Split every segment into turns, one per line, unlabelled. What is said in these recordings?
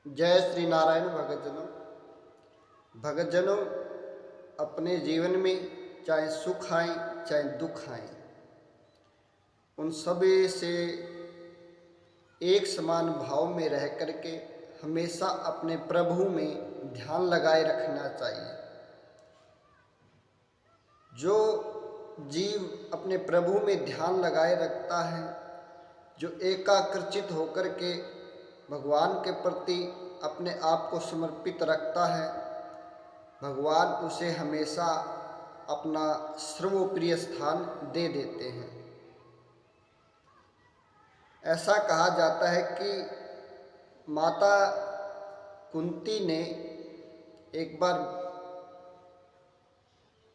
जय श्री नारायण। भगत जनों, अपने जीवन में चाहे सुख आए चाहे दुख आए, उन सभी से एक समान भाव में रह करके हमेशा अपने प्रभु में ध्यान लगाए रखना चाहिए। जो जीव अपने प्रभु में ध्यान लगाए रखता है, जो एकाग्रचित होकर के भगवान के प्रति अपने आप को समर्पित रखता है, भगवान उसे हमेशा अपना सर्वप्रिय स्थान दे देते हैं। ऐसा कहा जाता है कि माता कुंती ने एक बार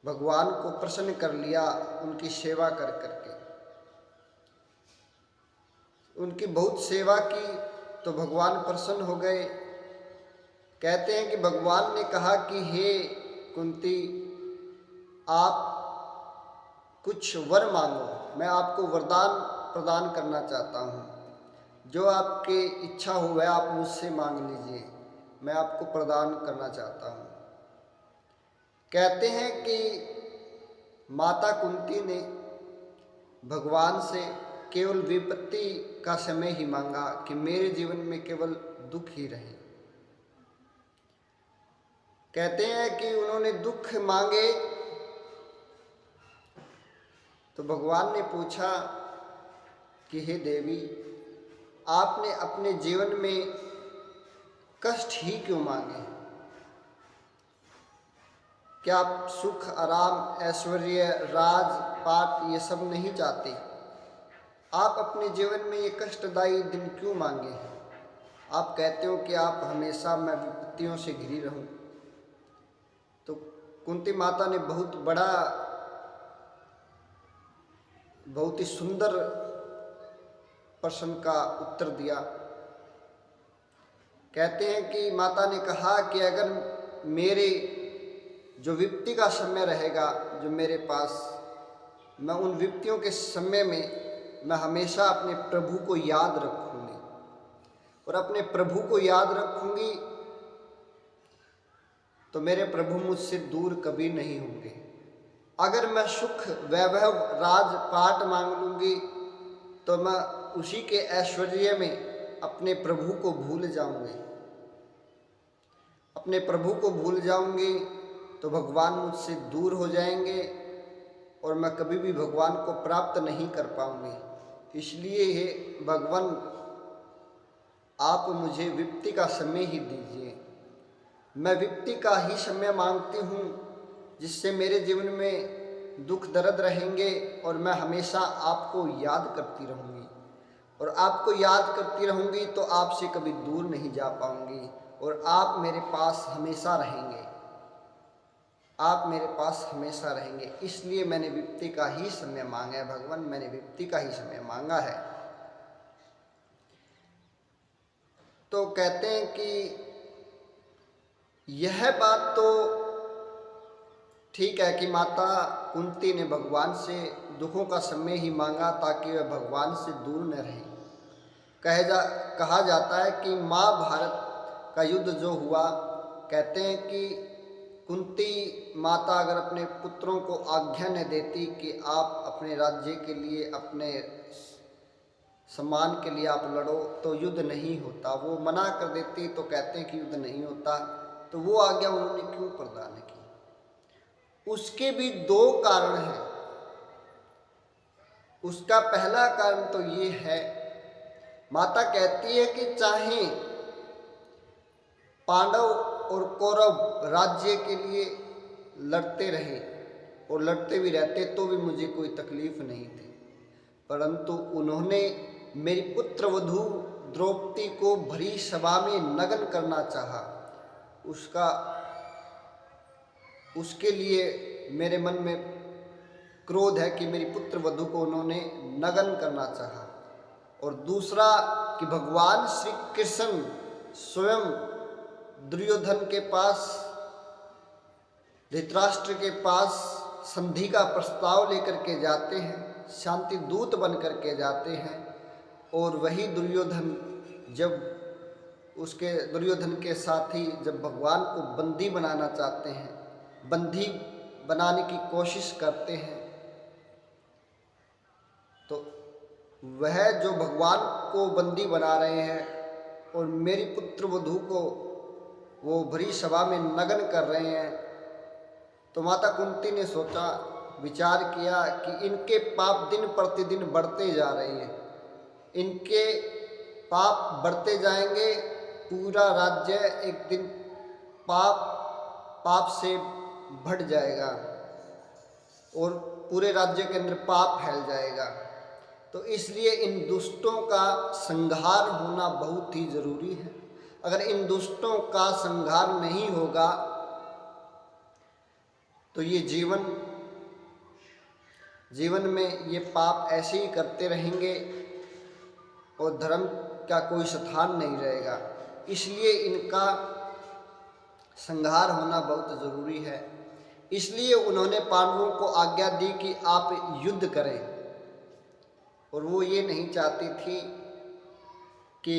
भगवान को प्रसन्न कर लिया उनकी सेवा कर करके। उनकी बहुत सेवा की तो भगवान प्रसन्न हो गए। कहते हैं कि भगवान ने कहा कि हे कुंती, आप कुछ वर मांगो, मैं आपको वरदान प्रदान करना चाहता हूँ। जो आपकी इच्छा हो वह आप मुझसे मांग लीजिए, मैं आपको प्रदान करना चाहता हूँ। कहते हैं कि माता कुंती ने भगवान से केवल विपत्ति का समय ही मांगा कि मेरे जीवन में केवल दुख ही रहे। कहते हैं कि उन्होंने दुख मांगे तो भगवान ने पूछा कि हे देवी, आपने अपने जीवन में कष्ट ही क्यों मांगे? क्या आप सुख, आराम, ऐश्वर्य, राज पाट ये सब नहीं चाहते? आप अपने जीवन में ये कष्टदायी दिन क्यों मांगे? आप कहते हो कि आप हमेशा मैं विपत्तियों से घिरी रहूं। तो कुंती माता ने बहुत ही सुंदर प्रश्न का उत्तर दिया। कहते हैं कि माता ने कहा कि अगर मेरे जो विपत्ति का समय रहेगा जो मेरे पास, मैं उन विपत्तियों के समय में मैं हमेशा अपने प्रभु को याद रखूंगी और अपने प्रभु को याद रखूंगी तो मेरे प्रभु मुझसे दूर कभी नहीं होंगे। अगर मैं सुख, वैभव, राज पाट मांग लूंगी तो मैं उसी के ऐश्वर्य में अपने प्रभु को भूल जाऊंगी। अपने प्रभु को भूल जाऊंगी तो भगवान मुझसे दूर हो जाएंगे और मैं कभी भी भगवान को प्राप्त नहीं कर पाऊंगी। इसलिए हे भगवान, आप मुझे विपत्ति का समय ही दीजिए। मैं विपत्ति का ही समय मांगती हूँ जिससे मेरे जीवन में दुख दर्द रहेंगे और मैं हमेशा आपको याद करती रहूँगी। और आपको याद करती रहूँगी तो आपसे कभी दूर नहीं जा पाऊँगी और आप मेरे पास हमेशा रहेंगे। आप मेरे पास हमेशा रहेंगे। इसलिए मैंने विपत्ति का ही समय मांगा है भगवान, मैंने विपत्ति का ही समय मांगा है। तो कहते हैं कि यह बात तो ठीक है कि माता कुंती ने भगवान से दुखों का समय ही मांगा ताकि वह भगवान से दूर न रहे। कहा जाता है कि महाभारत का युद्ध जो हुआ, कहते हैं कि कुंती माता अगर अपने पुत्रों को आज्ञा न देती कि आप अपने राज्य के लिए, अपने सम्मान के लिए आप लड़ो, तो युद्ध नहीं होता। वो मना कर देती तो कहते हैं कि युद्ध नहीं होता। तो वो आज्ञा उन्होंने क्यों प्रदान की? उसके भी दो कारण हैं। उसका पहला कारण तो ये है, माता कहती है कि चाहे पांडव और कौरव राज्य के लिए लड़ते रहे और लड़ते भी रहते तो भी मुझे कोई तकलीफ नहीं थी, परंतु उन्होंने मेरी पुत्र वधू द्रौपदी को भरी सभा में नग्न करना चाहा। उसके लिए मेरे मन में क्रोध है कि मेरी पुत्र वधू को उन्होंने नग्न करना चाहा। और दूसरा कि भगवान श्री कृष्ण स्वयं दुर्योधन के पास, धृतराष्ट्र के पास संधि का प्रस्ताव लेकर के जाते हैं, शांति दूत बन करके जाते हैं। और वही दुर्योधन जब उसके दुर्योधन के साथी जब भगवान को बंदी बनाना चाहते हैं, बंदी बनाने की कोशिश करते हैं, तो वह जो भगवान को बंदी बना रहे हैं और मेरी पुत्र वधू को वो भरी सभा में नग्न कर रहे हैं, तो माता कुंती ने सोचा, विचार किया कि इनके पाप दिन प्रतिदिन बढ़ते जा रहे हैं, इनके पाप बढ़ते जाएंगे, पूरा राज्य एक दिन पाप से बढ़ जाएगा और पूरे राज्य के अंदर पाप फैल जाएगा। तो इसलिए इन दुष्टों का संहार होना बहुत ही जरूरी है। अगर इन दुष्टों का संहार नहीं होगा तो ये जीवन में ये पाप ऐसे ही करते रहेंगे और धर्म का कोई स्थान नहीं रहेगा। इसलिए इनका संहार होना बहुत ज़रूरी है। इसलिए उन्होंने पांडवों को आज्ञा दी कि आप युद्ध करें, और वो ये नहीं चाहती थी कि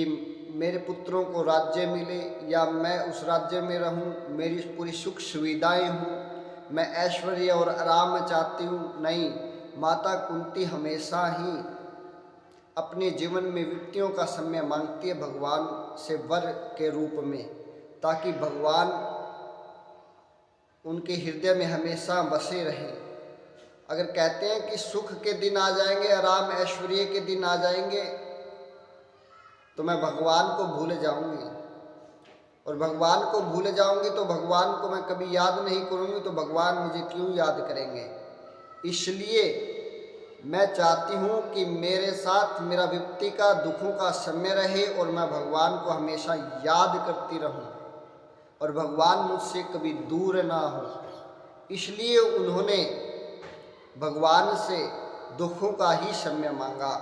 मेरे पुत्रों को राज्य मिले या मैं उस राज्य में रहूं, मेरी पूरी सुख सुविधाएं हों, मैं ऐश्वर्य और आराम चाहती हूँ। नहीं, माता कुंती हमेशा ही अपने जीवन में व्यक्तियों का समय मांगती है भगवान से वर के रूप में, ताकि भगवान उनके हृदय में हमेशा बसे रहें। अगर कहते हैं कि सुख के दिन आ जाएंगे, आराम ऐश्वर्य के दिन आ जाएंगे, तो मैं भगवान को भूल जाऊंगी, और भगवान को भूल जाऊंगी तो भगवान को मैं कभी याद नहीं करूंगी, तो भगवान मुझे क्यों याद करेंगे। इसलिए मैं चाहती हूँ कि मेरे साथ मेरा व्यक्ति का दुखों का समय रहे और मैं भगवान को हमेशा याद करती रहूँ और भगवान मुझसे कभी दूर ना हो। इसलिए उन्होंने भगवान से दुखों का ही समय मांगा।